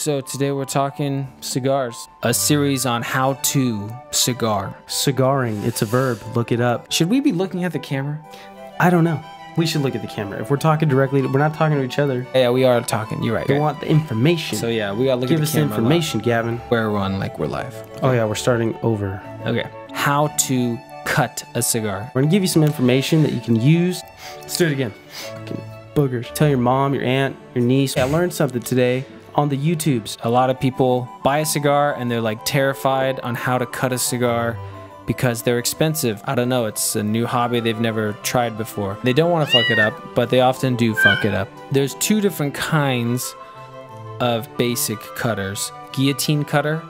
So today we're talking cigars, a series on how to cigar. Cigaring, it's a verb, look it up. Should we be looking at the camera? I don't know. We should look at the camera. If we're talking directly, we're not talking to each other. Yeah, we are talking, you're right. We want the information. So yeah, we gotta look Give at the camera. us the information, Gavin. Where we're on, like we're live. Oh yeah, we're starting over. Okay, how to cut a cigar. We're gonna give you some information that you can use. Let's do it again. Fucking boogers. Tell your mom, your aunt, your niece. I learned something today on the YouTubes. A lot of people buy a cigar and they're like terrified on how to cut a cigar because they're expensive. I don't know, it's a new hobby they've never tried before. They don't want to fuck it up, but they often do fuck it up. There's two different kinds of basic cutters. Guillotine Cutter.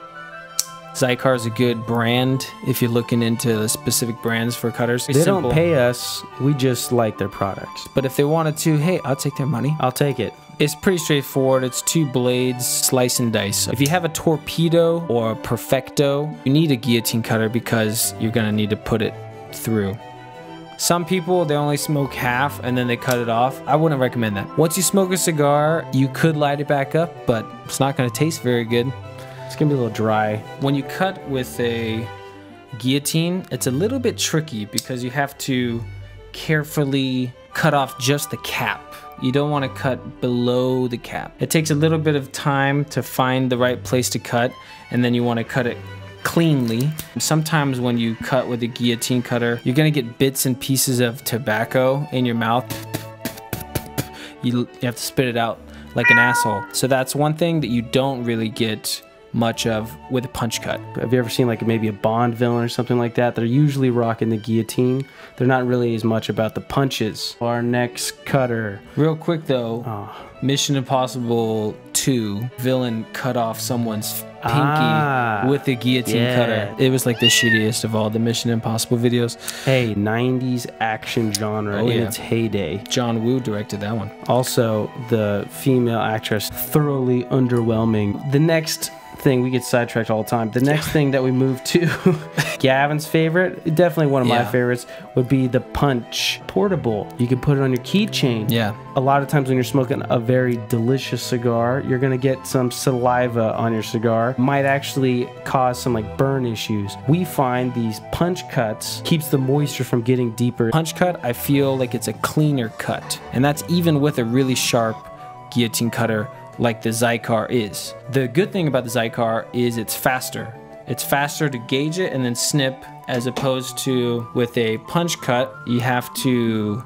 Cigar is a good brand if you're looking into the specific brands for cutters. They don't pay us, we just like their products. But if they wanted to, hey, I'll take their money. I'll take it. It's pretty straightforward. It's two blades, slice and dice. If you have a torpedo or a perfecto, you need a guillotine cutter because you're gonna need to put it through. Some people, they only smoke half and then they cut it off. I wouldn't recommend that. Once you smoke a cigar, you could light it back up, but it's not gonna taste very good. It's gonna be a little dry. When you cut with a guillotine, it's a little bit tricky because you have to carefully cut off just the cap. You don't want to cut below the cap. It takes a little bit of time to find the right place to cut, and then you want to cut it cleanly. Sometimes when you cut with a guillotine cutter, you're gonna get bits and pieces of tobacco in your mouth. You have to spit it out like an asshole. So that's one thing that you don't really get much of with a punch cut. Have you ever seen like maybe a Bond villain or something like that? They're usually rocking the guillotine. They're not really as much about the punches. Our next cutter. Real quick though, Mission Impossible 2, villain cut off someone's pinky with a guillotine cutter. It was like the shittiest of all the Mission Impossible videos. Hey, 90s action genre in its heyday. John Woo directed that one. Also, the female actress, thoroughly underwhelming. The next thing, we get sidetracked all the time. The next thing that we move to, Gavin's favorite, definitely one of my favorites, would be the punch portable. You can put it on your keychain. Yeah. A lot of times when you're smoking a very delicious cigar, you're gonna get some saliva on your cigar. Might actually cause some like burn issues. We find these punch cuts keeps the moisture from getting deeper. Punch cut, I feel like it's a cleaner cut. And that's even with a really sharp guillotine cutter like the Cigar is. The good thing about the Cigar is it's faster. It's faster to gauge it and then snip, as opposed to with a punch cut, you have to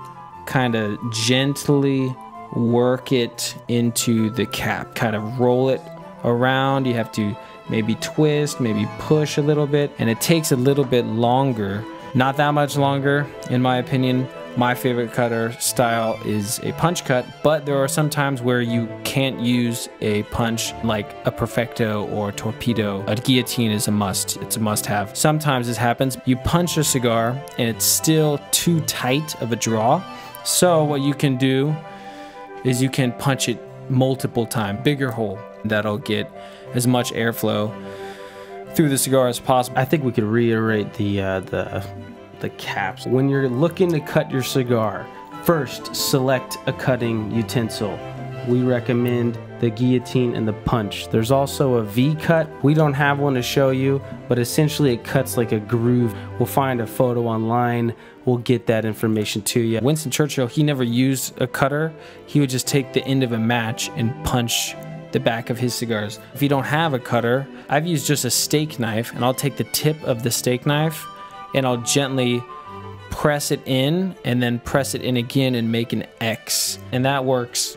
kind of gently work it into the cap, kind of roll it around. You have to maybe twist, maybe push a little bit, and it takes a little bit longer. Not that much longer, in my opinion. My favorite cutter style is a punch cut, but there are some times where you can't use a punch like a perfecto or torpedo. A guillotine is a must. It's a must-have. Sometimes this happens. You punch a cigar and it's still too tight of a draw. So what you can do is you can punch it multiple times, bigger hole. That'll get as much airflow through the cigar as possible. I think we could reiterate the caps. When you're looking to cut your cigar, first select a cutting utensil. We recommend the guillotine and the punch. There's also a V-cut. We don't have one to show you, but essentially it cuts like a groove. We'll find a photo online. We'll get that information to you. Winston Churchill, he never used a cutter. He would just take the end of a match and punch the back of his cigars. If you don't have a cutter, I've used just a steak knife, and I'll take the tip of the steak knife and I'll gently press it in and then press it in again and make an X. And that works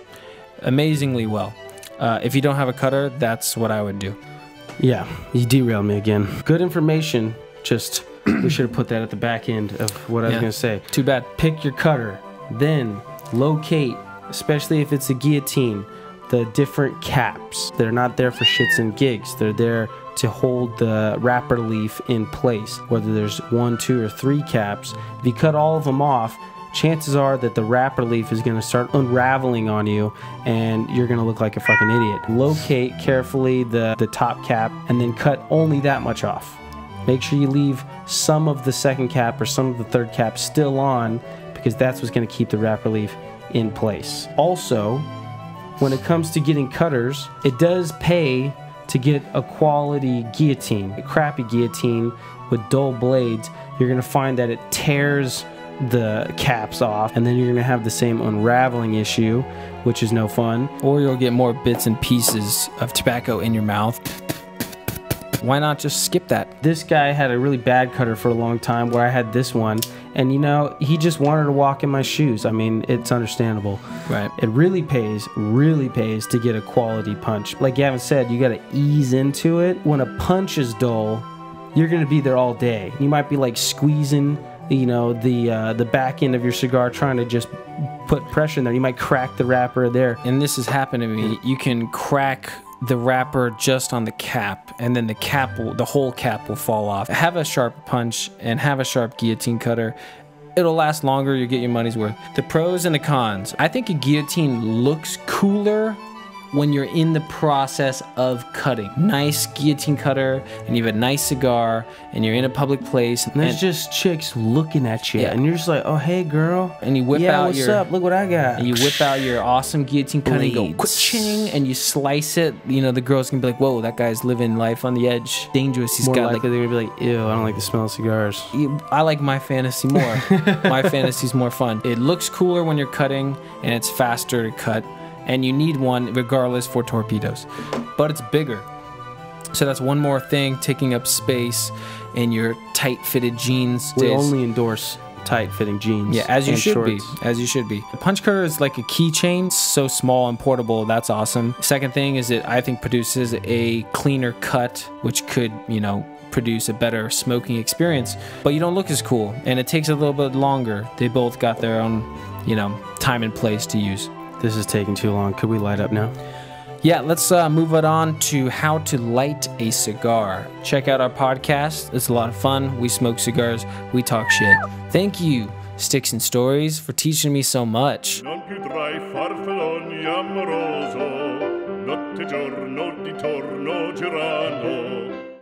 amazingly well. If you don't have a cutter, that's what I would do. Yeah, you derailed me again. Good information, just we should have put that at the back end of what I was gonna say. Too bad. Pick your cutter, then locate, especially if it's a guillotine, the different caps. They're not there for shits and gigs. They're there to hold the wrapper leaf in place. Whether there's 1, 2, or 3 caps, if you cut all of them off, chances are that the wrapper leaf is gonna start unraveling on you and you're gonna look like a fucking idiot. Locate carefully the top cap and then cut only that much off. Make sure you leave some of the second cap or some of the third cap still on, because that's what's gonna keep the wrapper leaf in place. Also, when it comes to getting cutters, it does pay to get a quality guillotine. A crappy guillotine with dull blades, you're gonna find that it tears the caps off, and then you're gonna have the same unraveling issue, which is no fun. Or you'll get more bits and pieces of tobacco in your mouth. Why not just skip that? This guy had a really bad cutter for a long time where I had this one, and you know, he just wanted to walk in my shoes. I mean, it's understandable. Right. It really pays to get a quality punch. Like Gavin said, you gotta ease into it. When a punch is dull, you're gonna be there all day. You might be like squeezing, you know, the back end of your cigar, trying to just put pressure in there. You might crack the wrapper there. And this has happened to me. You can crack the wrapper just on the cap, and then the whole cap will fall off. Have a sharp punch and have a sharp guillotine cutter. It'll last longer. You get your money's worth. The pros and the cons. I think a guillotine looks cooler when you're in the process of cutting. Nice guillotine cutter, and you have a nice cigar, and you're in a public place, and there's just chicks looking at you, and you're just like, oh hey girl, and you whip out what's up, look what I got, and you whip out your awesome guillotine cutter and go quick-ching, and you slice it. You know, the girls can be like, whoa, that guy's living life on the edge, dangerous. He's more got likely they're gonna be like, ew, I don't like the smell of cigars. I like my fantasy more. My fantasy's more fun. It looks cooler when you're cutting, and it's faster to cut, and you need one regardless for torpedoes, but it's bigger. So that's one more thing taking up space in your tight-fitted jeans. We only endorse tight-fitting jeans. Yeah, as you should shorts. be. As you should be. The punch cutter is like a keychain, so small and portable. That's awesome. Second thing is it, I think, produces a cleaner cut, which could, you know, produce a better smoking experience, but you don't look as cool, and it takes a little bit longer. They both got their own, you know, time and place to use. This is taking too long. Could we light up now? Yeah, let's move it on to how to light a cigar. Check out our podcast. It's a lot of fun. We smoke cigars. We talk shit. Thank you, Sticks and Stories, for teaching me so much. Non più tra i farfalloni amoroso, notte e giorno di torno girano.